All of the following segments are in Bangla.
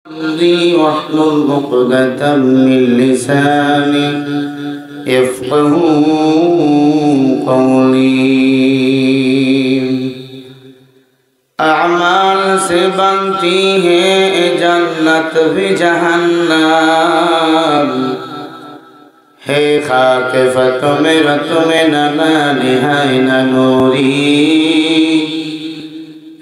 واحلل عقدة من لساني يفقهوا قولي। अमाल से बनती है जन्नत भी जहन्नम, है खाक फतो मेरा तुम्हें नना निहाय न नूरी,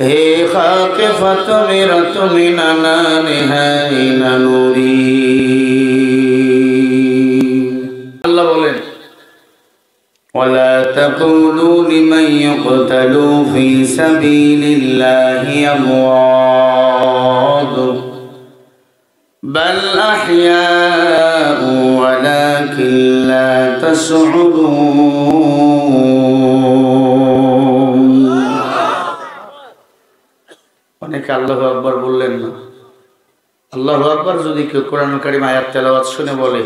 हे खाक फतो मेरा तुम्हें नना निहाय न नूरी। अल्लाह बोलें वला तक़ूलू लिमन युक़्तलू फ़ी सबीलिल्लाहि अमवात बल अहयाउ वलाकिन ला तशऊरून। অনেকে আল্লাহু আকবার বললেন না। আল্লাহু আকবার যদি কেউ কোরআন কারীম আয়াত তেলাওয়াত শুনে বলে,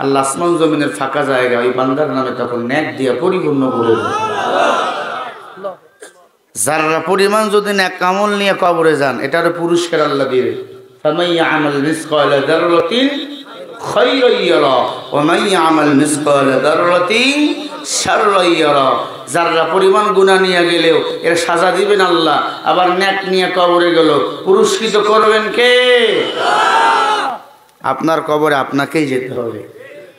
আল্লাহ আসমান জমিনের ফাঁকা জায়গা ওই বান্দার নামে তখন নেক দিয়া পরিপূর্ণ করে দেয়। যারা পরিমাণ যদি নেক আমল নিয়ে কবরে যান, এটার পুরস্কার আল্লাহ দিবে। ফামান ইয়ামাল মিসকালা যাররাতিন খায়রান ইয়ারা ওয়া মান ইয়ামাল মিসকালা যাররাতিন শাররান ইয়ারা। যারা পরিমাণ গুনাহ নিয়ে গেলেও এর সাজা দিবেন আল্লাহ, আবার নেক নিয়ে কবরে গেল পুরস্কৃত করবেন কে? আপনার কবরে আপনাকেই যেতে হবে,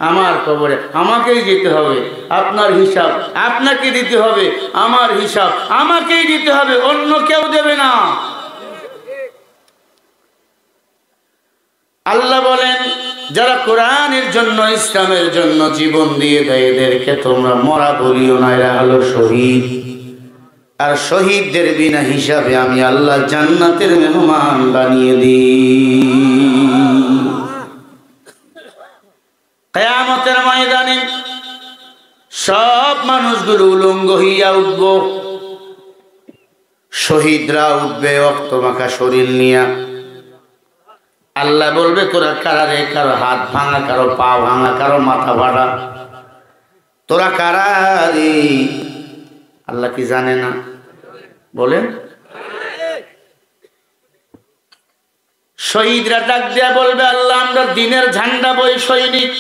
আমার কবরে আমাকেই যেতে হবে। আপনার হিসাব আপনাকে দিতে হবে, আমার হিসাব আমাকেই দিতে হবে, অন্য কেউ দেবে না। আল্লাহ বলেন যারা কোরআনের জন্য ইসলামের জন্য জীবন দিয়ে দেয় এদেরকে তোমরা মরা বলিও না, এরা হলো শহীদ। আর শহীদদের বিনা হিসাবে আমি আল্লাহ জান্নাতের মেহমান বানিয়ে দিই। কিয়ামতের ময়দানে সব মানুষগুলো উলঙ্গ হইয়া উঠব, শহীদরা উঠবে রক্তমাখা শরীর নিয়া। আল্লাহ বলবে তোরা কারা রে? কারো হাত ভাঙা, কারো পা ভাঙা, কারো মাথা ফাটা, তোরা কারা রে? আল্লাহ কি জানে না? বলেন। শহীদরা ডাক দিয়া বলবে আল্লাহ আমরা দ্বীনের ঝান্ডা বই সৈনিক,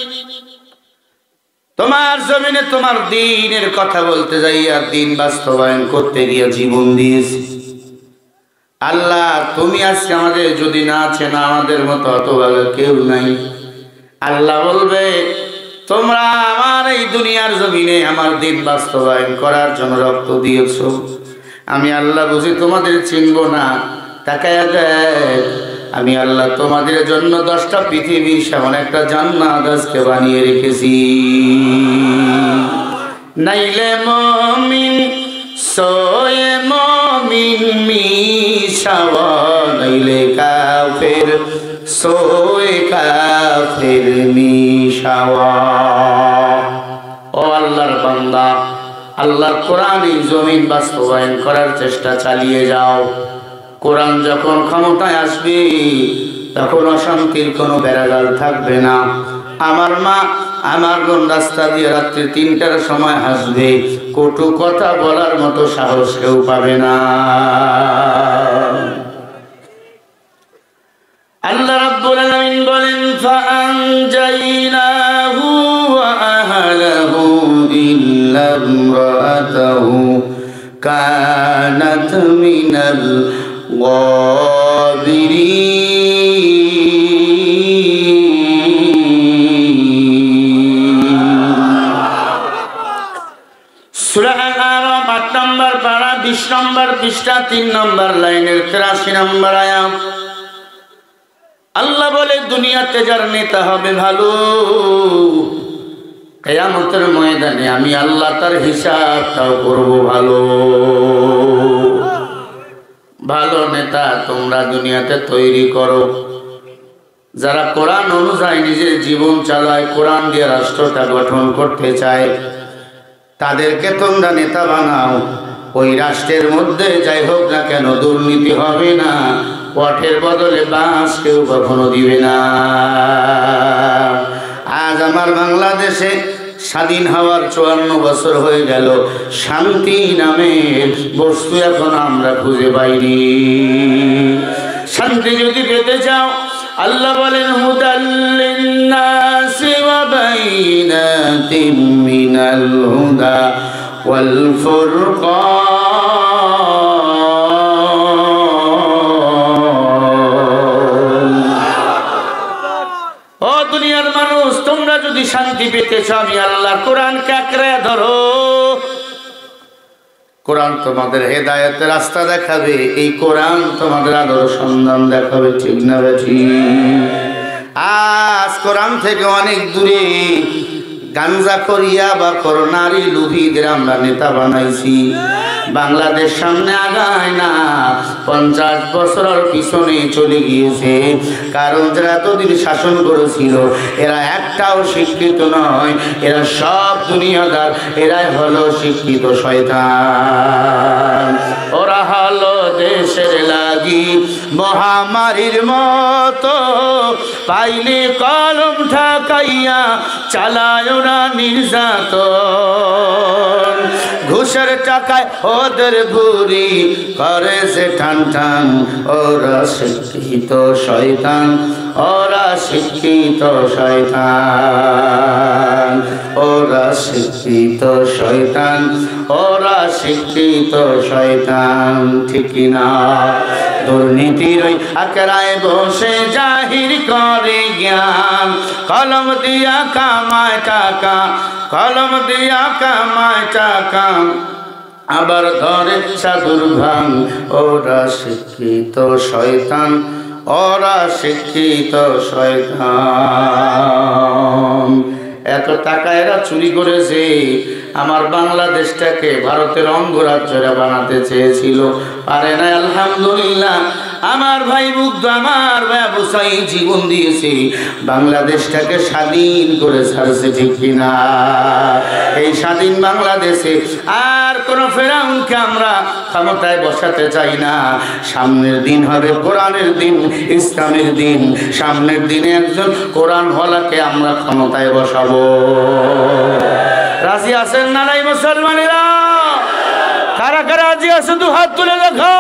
তোমার জমিনে তোমার দ্বীনের কথা বলতে যাই আর দ্বীন বাস্তবায়ন করতে গিয়ে জীবন দিয়েছি। আল্লাহ তুমি আজকে আমাদের যদি না আছেন আমাদের মতো হতভাগা কেউ নাই। আল্লাহ বলবে তোমরা আমার এই দুনিয়ার জমিনে আমার দ্বীন বাস্তবায়ন করার জন্য রক্ত দিয়েছো, আমি আল্লাহ বুঝি তোমাদের চিনব না। তাকায়া দেখ আমি আল্লাহ তোমাদের জন্য 10টা পৃথিবীর সামনে একটা জান্নাত আজকে বানিয়ে রেখেছি। নাইলে মুমিন সোয়ে মুমিন মিশাওয়া, নাইলে কাফের সোয়ে কাফের মিশাওয়া। ও আল্লাহর বান্দা, আল্লাহর কোরআনই জমিন বাস্তবায়ন করার চেষ্টা চালিয়ে যাও। কোরআন যখন ক্ষমতায় আসবে তখন অশান্তির কোনো বেড়াগাল থাকবে না। আমার মা আমার বোন রাস্তা দিয়ে রাত্রি 3টার সময় হাসবে, কটু কথা বলার মতো সাহস কেউ পাবে না। আল্লাহ রাব্বুল আলামিন বলেন ফাআনজাইনাহু ওয়া আহলাহু ইল্লা ইমরাতাহু কানাত মিনাল সূরা আল-আরাফ 8 নম্বর পারা 20 নম্বর পৃষ্ঠা 3 নম্বর লাইনের 83 নম্বর আয়াত। আল্লাহ বলে দুনিয়াতে যার নেতা হবে ভালো, কিয়ামতের ময়দানে আমি আল্লাহ তার হিসাবটাও করব ভালো। ভালো নেতা তোমরা দুনিয়াতে তৈরি করো, যারা কোরআন অনুযায়ী নিজের জীবন চালায়, কোরআন দিয়ে রাষ্ট্রটা গঠন করতে চায়, তাদেরকে তোমরা নেতা বানাও। ওই রাষ্ট্রের মধ্যে যাই হোক না কেন দুর্নীতি হবে না, পথের বদলে বাঁশ কেউ কখনো দিবে না। আজ আমার বাংলাদেশে স্বাধীন হওয়ার 54 বছর হয়ে গেল, শান্তি নামের বস্তু এখন আমরা খুঁজে পাইনি। শান্তি যদি পেতে চাও আল্লাহ বলেন হুদাল লিন্নাসি ওয়া বাইনাতিম মিনাল হুদা ওয়াল ফুরকান। ও দুনিয়ার মানুষ, তোমরা যদি শান্তি পেতে চাও আমি আল্লাহ কোরআনকে আঁকড়ে ধরো। কোরআন তোমাদের হেদায়েতের রাস্তা দেখাবে, এই কোরআন তোমাদের আলোর সন্ধান দেখাবে, ঠিক না বেঠি? আজ কোরআন থেকে অনেক দূরে গাঞ্জা করিয়া বা করোনারি লুভিদের আমরা নেতা বানাইছি। বাংলাদেশ সামনে আগায় না, 50 বছরের পিছনে চলে গিয়েছে। কারণ যারা এতদিন শাসন করেছিল এরা একটাও শিক্ষিত নয়, এরা সব দুনিয়াদার, এরাই হলো শিক্ষিত শয়তান। ওরা হলো দেশের লাগি মহামারীর মতো, পাইলে কলম ঠাকাইয়া চালায় ওরা নির্যাতন। ঘুষের টাকায় ওদের বুড়ি করে সে টান টান। ওরা শিক্ষিত শয়তান, ওরা শিক্ষিত শয়তান, ওরা শিক্ষিত শয়তান, ওরা শিক্ষিত শয়তান, ঠিক না? দুর্নীতির ওই আকড়ায় বসে জাহির করে জ্ঞান। কলম দিয়া কামায় টাকা, কলম দিয়া কামায় টাকা, আবার ধরে সাধুর ভাঙ। ওরা শিক্ষিত শয়তান, ওরা শিক্ষিত শয়তান। এত টাকা এরা চুরি করেছে, আমার বাংলাদেশটাকে ভারতের অঙ্গরাজ্যরা বানাতে চেয়েছিল, পারে না। আলহামদুলিল্লাহ, আমার ভাই মুগ্ধ, আমার ভাই আবু সাঈদ জীবন দিয়েছে, বাংলাদেশটাকে স্বাধীন করে ছাড়ছে, ঠিক কিনা? এই স্বাধীন বাংলাদেশে আর কোন ফেরাউনকে আমরা ক্ষমতায় বসাতে চাই না। সামনের দিন হবে কোরআনের দিন, ইসলামের দিন। সামনের দিনে একজন কোরআনওয়ালাকে আমরা ক্ষমতায় বসাবো। রাজি আছেন না নাই মুসলমানেরা? কারা কারা রাজি আছে দু হাত তুলে দেখো।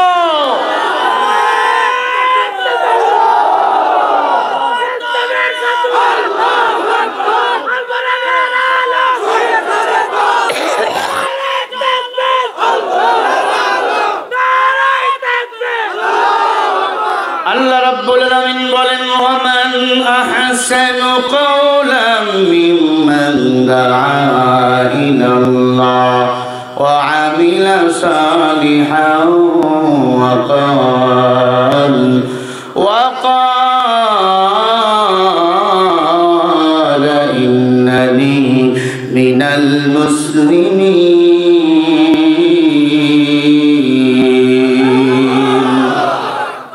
আল্লাহ রাব্বুল আলামিন বলেন ওয়ামান আহসানু কাওলাম মিম্মান দাআ ইলাল্লাহ ওয়া আমিলা সালিহান ওয়া ক্বালা ইন্নানি মিনাল মুসলিমিন।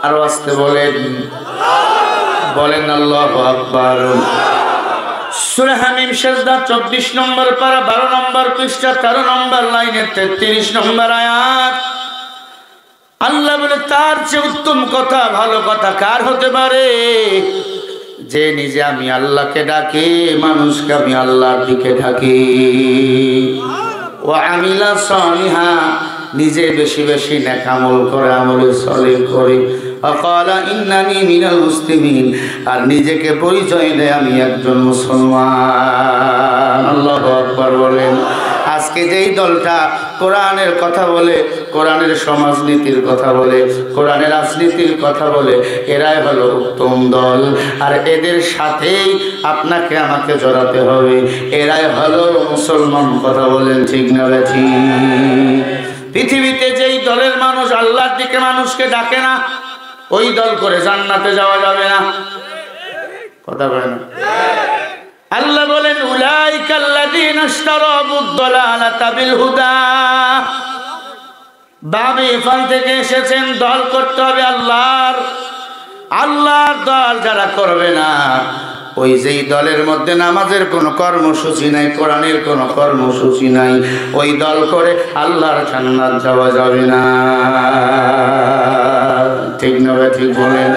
আরো আসতে বলেন, বলেন আল্লাহু আকবার। সূরা হামিম সিজদা 24 নম্বর পারা 12 নম্বর পৃষ্ঠা 13 নম্বর লাইনে 33 নম্বর আয়াত। আল্লাহ বলে তার চেয়ে উত্তম কথা, ভালো কথা কার হতে পারে? যে নিজে আমি আল্লাহকে ডাকে, মানুষকে আমি আল্লাহর দিকে ডাকি। ও আমিলা সালিহা, নিজে বেশি বেশি নেক আমল করে, আমলে সলিহ করে। আকালা ইন্নানি মিনাল মুসলিমিন, আর নিজেকে পরিচয় দেয় আমি একজন মুসলমান। আল্লাহু আকবার বলেন। আজকে যেই দলটা কোরআনের কথা বলে, কোরআনের সমাজনীতির কথা বলে, কোরআনের রাজনীতির কথা বলে, এরাই হলো উত্তম দল। আর এদের সাথেই আপনাকে আমাকে জড়াতে হবে। এরাই হলো মুসলমান, কথা বলেন ঠিক না বেঠি? পৃথিবীতে যেই দলের মানুষ আল্লাহর দিকে মানুষকে ডাকে না, ওই দল করে জান্নাতে যাওয়া যাবে না, কথা বলে না। আল্লাহ বলেন উলাইকাল্লাযীনা ইশতারাবুদ দালালাতা বিল হুদা। বাবে ফাল থেকে এসেছেন, দল করতে হবে আল্লাহর। আল্লাহর দল যারা করবে না, ওই যেই দলের মধ্যে নামাজের কোনো কর্মসূচি নাই, কোরআনের কোনো কর্মসূচি নাই, ওই দল করে আল্লাহর জান্নাত যাওয়া যাবে না, ঠিক না? ঠিক বলেন।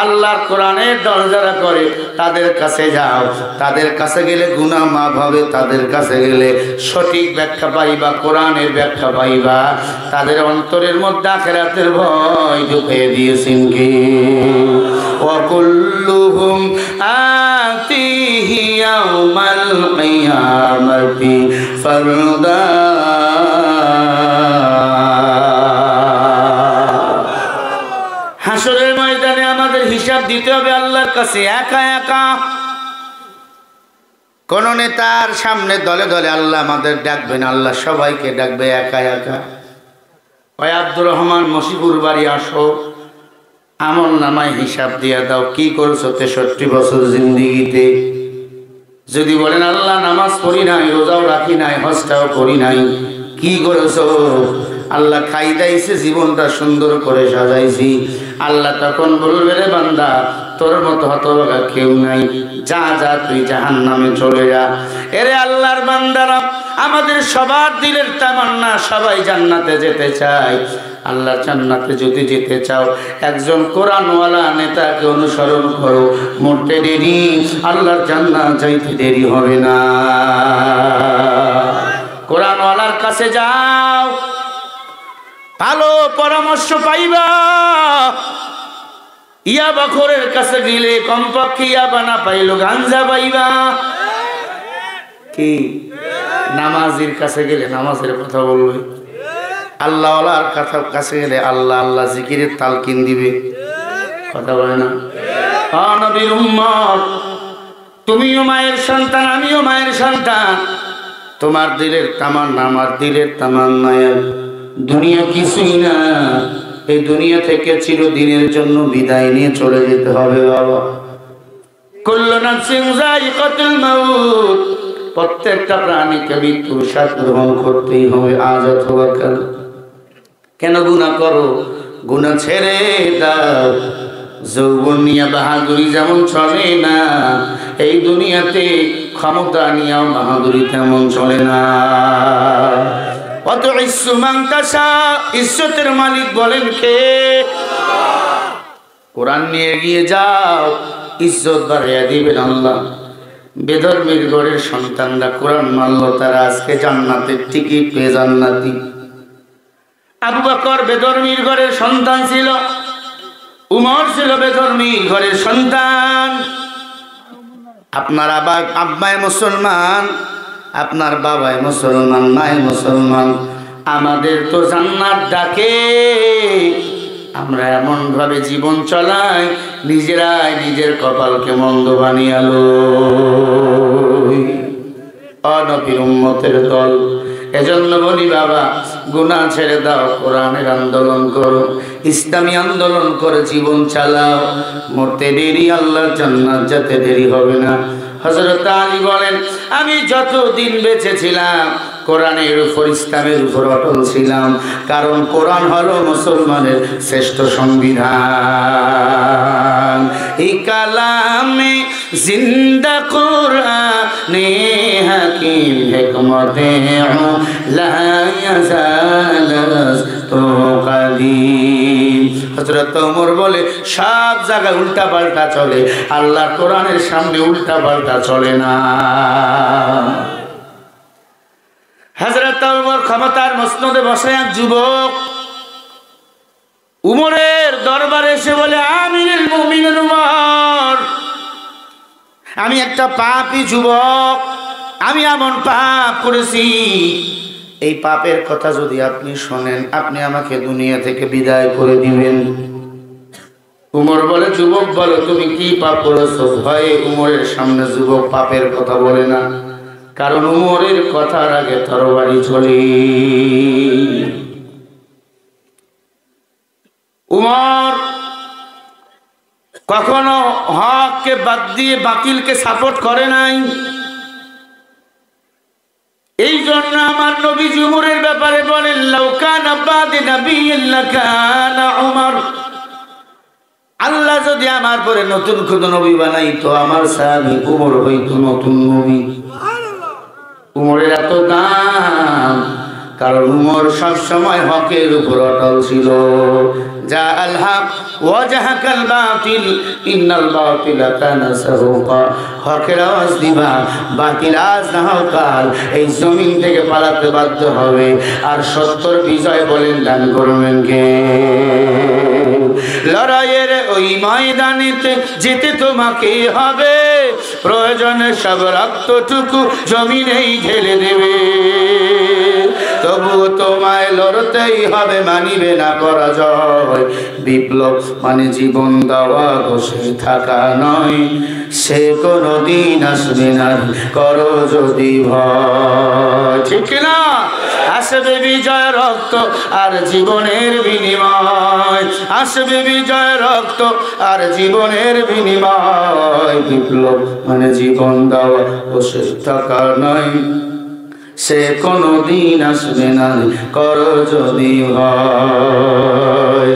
আল্লাহর কোরআনের দরজারা করে তাদের কাছে যাও। তাদের কাছে গেলে গুনাহ মাফ হবে, তাদের কাছে গেলে সঠিক ব্যাখ্যা পাইবা, কোরআনের ব্যাখ্যা পাইবা। তাদের অন্তরের মধ্যে আখিরাতের ভয় ঢুকিয়ে দিয়েছেন কে? ওয়া কুল্লুহুম আতিহি ইয়াউমাল কিয়ামাতি ফারদা। হাসরের ময়দানে আমাদের হিসাব দিতে হবে আল্লাহর কাছে একা একা। কোন নেতার সামনে দলে দলে আল্লাহ আমাদের ডাকবেন, আল্লাহ সবাইকে ডাকবে একা একা। ওই আব্দুর রহমান মশিপুর বাড়ি আসো, আমল নামায় হিসাব দিয়ে দাও, কি করছো 63 বছর জিন্দিগিতে। যদি বলেন আল্লাহ নামাজ পড়ি নাই, রোজাও রাখি নাই, হজটাও করি নাই, কি করেছো? আল্লাহ খাইদাইছে, জীবনটা সুন্দর করে সাজাইছি। আল্লাহ তখন বলবে রে বান্দা, তোর মতো হতভাগা কেউ নাই, যা যা তুই জাহান্নামে চলে যা। এরে আল্লাহর বান্দারা, আমাদের সবার দিলের তামান্না সবাই জান্নাতে যেতে চায়। আল্লাহ জান্নাতে যদি যেতে চাও, একজন কোরআনওয়ালা নেতাকে অনুসরণ করো, মরতে দেরি, আল্লাহর জান্নাত যাইতে দেরি হবে না। কোরআনওয়ালার কাছে যাও, ভালো পরামর্শ পাইবা। ইয়াবাখোরের কাছে গেলে কমপক্ষে ইয়াবা না পাইলো গাঞ্জা পাইবা। কি নামাজির কাছে গেলে নামাজের কথা বলবে, আল্লাহওয়ালার কাছে গেলে আল্লাহ আল্লাহ জিকিরের তালকিন দিবে। কথা বলে না? নবীর উম্মত, তুমিও মায়ের সন্তান, আমিও মায়ের সন্তান। তোমার দিলের তামান্না আমার দিলের তামান্না এক। দুনিয়া কিছুই না, এই দুনিয়া থেকে চিরদিনের জন্য বিদায় নিয়ে চলে যেতে হবে বাবা। কুল্লু নাফসিন যায়িকাতুল মাউত, প্রত্যেকটা প্রাণীকে মৃত্যুর স্বাদ গ্রহণ করতেই হবে, আজ অথবা কাল। কেন গুনাহ করো? গুনাহ ছেড়ে দাও। যৌবন নিয়ে বাহাদুরি যেমন চলে না, এই দুনিয়াতে ক্ষমতা নিয়েও বাহাদুরি তেমন চলে না। অত ইজ্জু মান তাশা, ইজ্জতের মালিক বলেন কে? কোরআন নিয়ে এগিয়ে যাও, ইজ্জত বাড়িয়ে দিবেন আল্লাহ। বেধর্মীর ঘরের সন্তানরা কোরআন মানল, তারা আজকে জান্নাতের টিকিট পেয়ে জান্নাতি। আবু বকর বেধর্মীর ঘরের সন্তান ছিল, উমর ছিল বেধর্মীর ঘরের সন্তান। আপনার আব্বায় মুসলমান, আপনার বাবায় মুসলমান, মায় মুসলমান। আমাদের তো জান্নাত ডাকে, আমরা এমন ভাবে জীবন চলাই, নিজেরাই নিজের কপালকে মন্দ বানিয়ালো। নবীর উম্মতের দল। এজন্য বলি বাবা, গুনাহ ছেড়ে দাও, কোরআনের আন্দোলন করো, ইসলামী আন্দোলন করে জীবন চালাও। মরতে দেরি, আল্লাহর জান্নাত যেতে দেরি হবে না। হযরত আলী বলেন, আমি যতদিন বেঁচে ছিলাম কোরআনের উপর, ইসলামের উপর অটল ছিলাম, কারণ কোরআন হলো মুসলমানের শ্রেষ্ঠ সংবিধান। এই কালামে জিন্দা কোরআনে হাকিম হিকমতে লা ইয়াজালাস তো কাদিম। হযরত ওমর বলে, সব জায়গায় উল্টা পাল্টা চলে, আল্লাহ কোরআনের সামনে উল্টা পাল্টা চলে না। হযরত ওমর ক্ষমতার মসনদে বসে, এক যুবক উমরের দরবারে এসে বলে, আমিরুল মুমিনিন উমর, আমি একটা পাপী যুবক, আমি এমন পাপ করেছি, এই পাপের কথা যদি আপনি শোনেন, আপনি আমাকে দুনিয়া থেকে বিদায় করে দিবেন। উমর বলে, যুবক বলো তুমি কি পাপ করেছো? ভয়ে উমরের সামনে যুবক পাপের কথা বলে না, কারণ উমরের কথার আগে তরবারি চলে। উমর কখনো হককে বাদ দিয়ে বাতিলকে সাপোর্ট করে নাই। এই জন্য আমার নবী উমরের ব্যাপারে বলেন, লাউ কানা বাদি নাবিয়্যিন লাকানা উমর, আল্লাহ যদি আমার পরে নতুন কোন নবী বানাইতো, আমার সাহাবী উমর হইতো নতুন নবী। উমরের এত দাম, কারণ উমর সব সময় হকের উপর অটল ছিল। যা আল হক ওয়া জাহাকাল বাতিল ইন্নাল বাতিলা কানা যাহুকা। হকের আওয়াজ দিবা, বাতিল আজ না হোক কাল এই জমিন থেকে পালাতে বাধ্য হবে। আর সত্যর বিজয় বলেন দান করবেন কে? লড়াইয়ের ওই ময়দানেতে যেতে তোমাকে হবে, প্রয়োজনে সব রক্তটুকু জমিনেই ঢেলে দেবে। তবুও তোমায় লড়তেই হবে, মানিবে না পরাজয়। বিপ্লব মানে জীবন দেওয়া, বসে থাকা নয়, সে কোনো দিন আসবে না, করো যদি ভয়। ঠিক না? আসবে বিজয় রক্ত আর জীবনের বিনিময়, আসবে বিজয় রক্ত আর জীবনের বিনিময়। বিপ্লব মানে জীবন দেওয়া, বসে থাকা নয়, সে কোনো দিন আসবে না, করো যদি ভয়।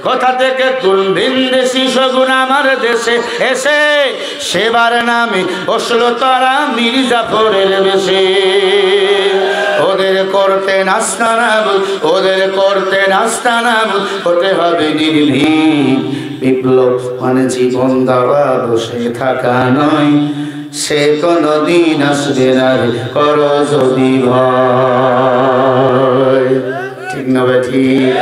কোথা থেকে কোন ভিনদেশি শগুন আমার দেশে এসে সেবার নামে বসলো তারা মির্জাফরের বেশে। ওদের করতে নাস্তানাবুদ, ওদের করতে নাস্তানাবুদ হতে হবে নির্ভীক। বিপ্লব মানে জীবন দেওয়া, বসে থাকা নয়, সে কোনো দিন আসবে না, করো যদি ভয়। ঠিক না ঠিক?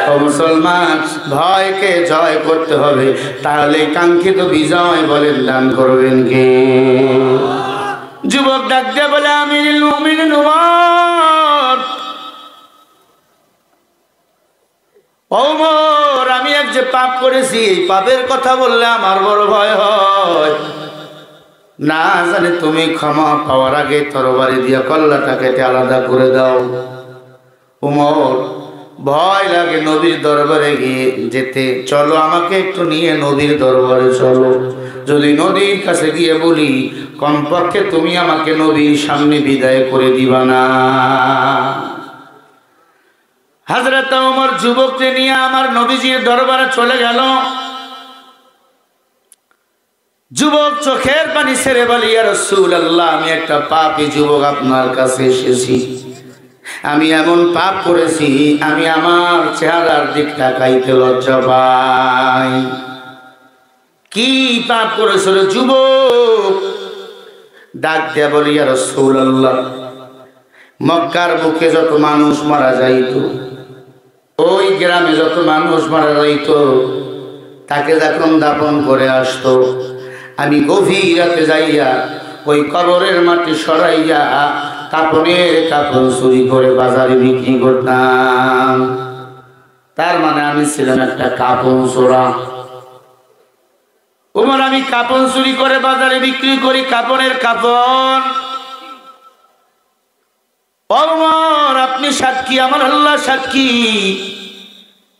ও মুসলমান, ভয়কে জয় করতে হবে, তাহলে কাঙ্ক্ষিত বিজয় বলেন দান করবেন কে? যুবক ডাক দিয়ে বলে, আমিরুল মুমিনিন ওমর, ওমর আমি এক যে পাপ করেছি, এই পাপের কথা বললে আমার বড় ভয় হয়। না জানি তুমি ক্ষমা পাওয়ার আগে তরবারি দিয়া কল্লাটা কেটে আলাদা করে দাও। ওমর ভয় লাগে নবীর দরবারে গিয়ে যেতে, চলো আমাকে একটু নিয়ে নবীর দরবারে চলো। যদি নদীর কাছে গিয়ে বলি কমপক্ষে তুমি আমাকে নবীর সামনে বিদায় করে দিবা না। হযরত ওমর যুবককে নিয়ে আমার নবীজির দরবারে চলে গেল। যুবক চোখের পানি ছেড়ে বলি, ইয়া রাসূলুল্লাহ, আমি একটা পাপী যুবক আপনার কাছে এসেছি। আমি এমন পাপ করেছি, আমি আমার চেহারার দিক তাকাইতে লজ্জা পাই। কি পাপ করেছিল যুবক? ডাক দিয়া বলি, ইয়া রাসূলুল্লাহ, মক্কার বুকে যত মানুষ মারা যাইত, ওই গ্রামে যত মানুষ মারা যাইত, তাকে যখন দাফন করে আসতো, আমি গভীর রাতে যাইয়া ওই কবরের মাটি সরাইয়া কাপড়ের কাপড় চুরি করে বাজারে বিক্রি করতাম। তার মানে আমি ছিলাম একটা কাপড় চোরা। ওমর, আমি কাপড় চুরি করে বাজারে বিক্রি করি কাপড়ের কাপড়। ওমর আপনি সাক্ষী, আমার আল্লাহ সাক্ষী,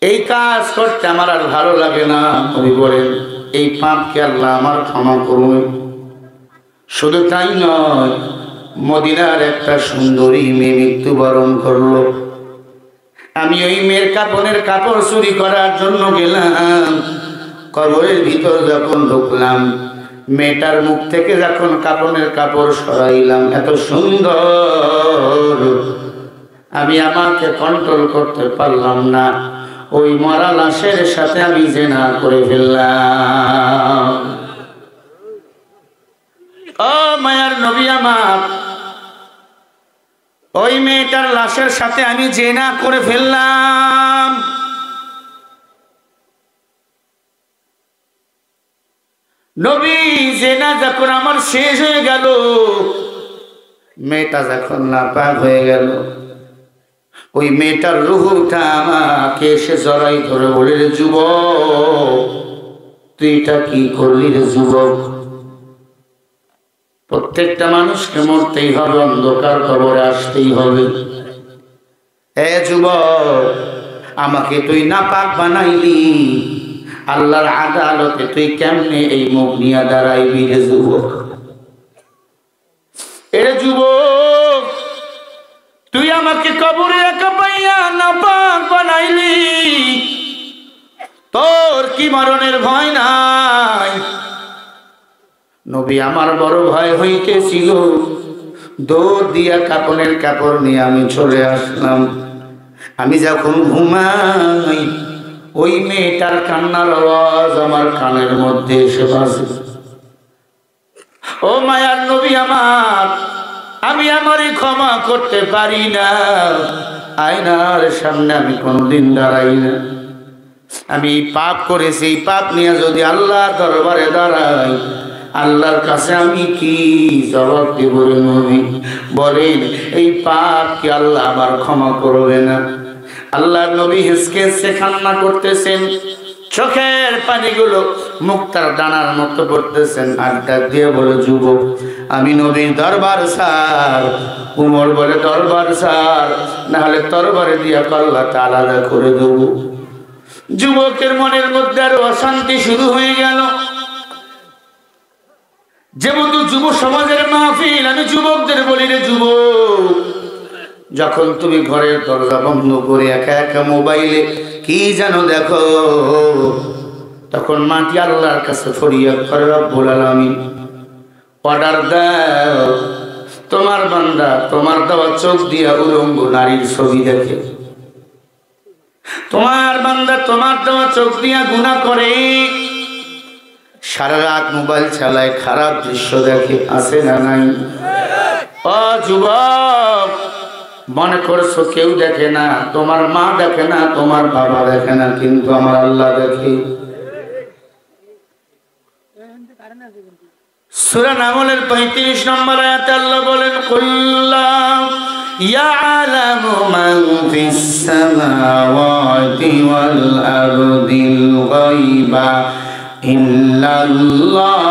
এই কাজ করতে আমার আর ভালো লাগে না। আমি বলেন, এই পাপকে আল্লাহ আমার ক্ষমা করুন। শুধু তাই নয়, মদিনার একটা সুন্দরী মেয়ে মৃত্যুবরণ করলো। আমি ওই মেয়ের কাপড়ের কাপড় চুরি করার জন্য গেলাম। কবরের ভিতর যখন ঢুকলাম, মেয়েটার মুখ থেকে যখন কাপড়ের কাপড় সরাইলাম, এত সুন্দর, আমি আমাকে কন্ট্রোল করতে পারলাম না। ওই মরা লাশের সাথে আমি জিনা করে ফেললাম। ও মায়ার নবী আমার, ওই মেয়েটার লাশের সাথে আমি জিনা করে ফেললাম। নবী, জিনা যখন আমার শেষ হয়ে গেল, মেয়েটা যখন নাপাক হয়ে গেল, ওই মেয়েটার রুহটা আমাকে এসে জড়াই ধরে বলে, রে যুবক, তুই এটা কি করলি রে যুবক? প্রত্যেকটা মানুষকে মরতেই হবে, অন্ধকার কবরে আসতেই হবে। এ যুবক, আমাকে তুই নাপাক বানাইলি, আল্লাহর আদালতে তুই কেমনে এই মুখ নিয়ে দাঁড়াইবি রে যুবক? এ যুবক, তুই আমাকে কবরে একা পাইয়া নাপাক বানাইলি, তোর কি মরণের ভয় নাই? নবী, আমার বড় ভয় হইতেছিল দৌড় দিয়া কাপড়ের কাপড় নিয়ে আমি চলে আসলাম। আমি যখন ঘুমাই ওই মেয়েটার কান্নার আওয়াজ আমার কানের মধ্যে এসে বাজে। ও মায়ার নবী আমার, আমি আমারই ক্ষমা করতে পারি না। আয়নার সামনে আমি কোনোদিন দাঁড়াই না। আমি পাপ করেছি, এই পাপ নিয়ে যদি আল্লাহর দরবারে দাঁড়াই, আল্লাহর কাছে আমি কি জবাব দিব রে নবী? বলেন, এই পাপ কি আল্লাহ আমার ক্ষমা করবে না? আল্লাহর নবী হেসকে হেসকে কান্না করতেছেন, চোখের পানিগুলো মুক্তার দানার মতো পড়তেছেন। আড্ডা দিয়ে বলে, যুবক আমি নবীর দরবার স্যার। উমর বলে, দরবার স্যার, না হলে তরবারে দিয়া কল্লাটা আলাদা করে দেব। যুবকের মনের মধ্যে আরো অশান্তি শুরু হয়ে গেল। যেহেতু যুব সমাজের মাহফিল, আমি যুবকদের বলি, রে যুবক, যখন তুমি ঘরের দরজা বন্ধ করে একা একা মোবাইলে কি যেন দেখো, তখন মাটি আল্লাহর কাছে ফরিয়াদ করে, রব্বুল আলামিন অর্ডার দাও, তোমার বান্দা তোমার দেওয়া চোখ দিয়া উলঙ্গ নারীর ছবি দেখে, তোমার বান্দা তোমার দেওয়া চোখ দিয়া গুনাহ করে, সারা রাত মোবাইল চালায়, খারাপ দৃশ্য দেখে, আছে না নাই? ও যুবক, মনে করছো কেউ দেখে না, তোমার মা দেখে না, তোমার বাবা দেখে না, কিন্তু আমার আল্লাহ দেখে। সূরা নামলের 35 নম্বর আয়াতে আল্লাহ বলেন, কুল্লা ইয়ালামু মান ফিস সামাওয়াতি ওয়াল আরদিল গায়বা ইল্লাল্লাহ।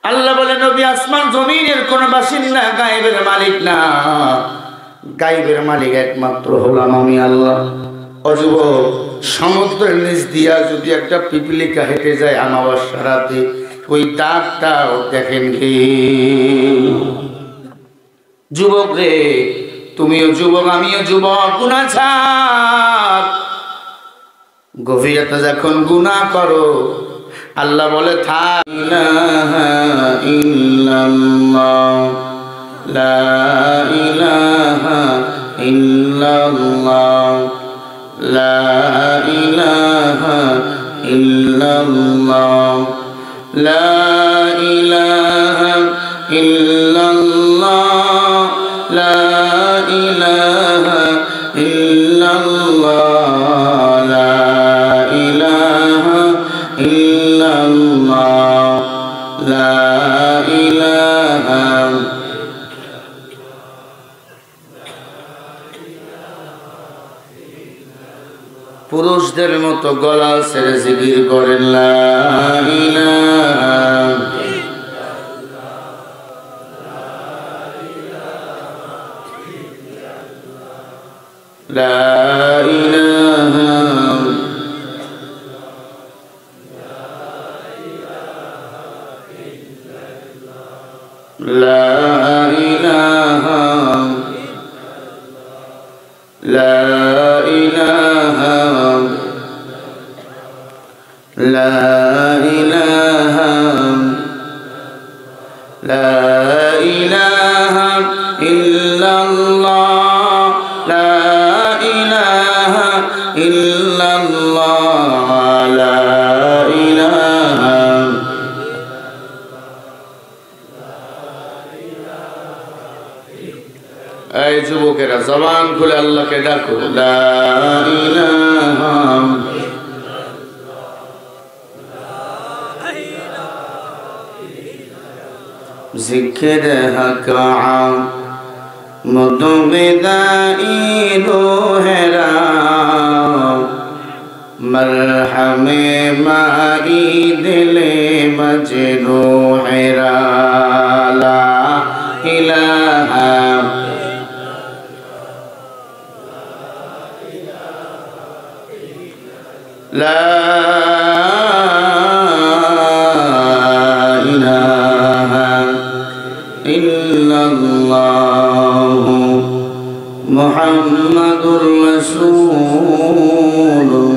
আল্লাহ বলে, নবী আসমান জমিনের কোন বাসিন্দা গায়েবের মালিক না, গায়েবের মালিক একমাত্র হলাম আমি আল্লাহ। অযুব, সমুদ্রের নিচ দিয়া যদি একটা পিপিলিকা হেঁটে যায় আমাবস্যা রাতে, ওই দাগটাও দেখেন কে? যুবক রে, তুমিও যুবক, আমিও যুবক, গুনাহ ছাড়। গভীরতা যখন গুনাহ করো, আল্লাহ বলে, থাক, ইলাহা ইল্লাল্লাহ, লা ইলাহা ইল্লাল্লাহ, লা ইলাহা ইল্লাল্লাহ, লা ইলাহা ইল্লাল্লাহ, লা ইলাহা ইল্লাল্লাহ, লা ইলাহা ইল্লাল্লাহ, লা ইলাহা। পুরুষদের মতো গলা ছেড়ে জিকির করেন, লা ইলাহা। লা ইলাহা লা ইলাহা লা ইলাহা লা ইলাহা লা ইলাহা ইল্লাল্লাহ, লা ইলাহা ইল্লাল্লাহ, লা ইলাহা। এই যুবকেরা, জবান খুলে আল্লাহকে ডাকো, লা ইলাহা। জিকির হক আমদ বিদাই রোহেরা, মরহমে মাই দিলে মজরুহেরা, লা ইলাহা লা ইলাহা ইল্লাল্লাহু মুহাম্মাদুর রাসূলুল্লাহ।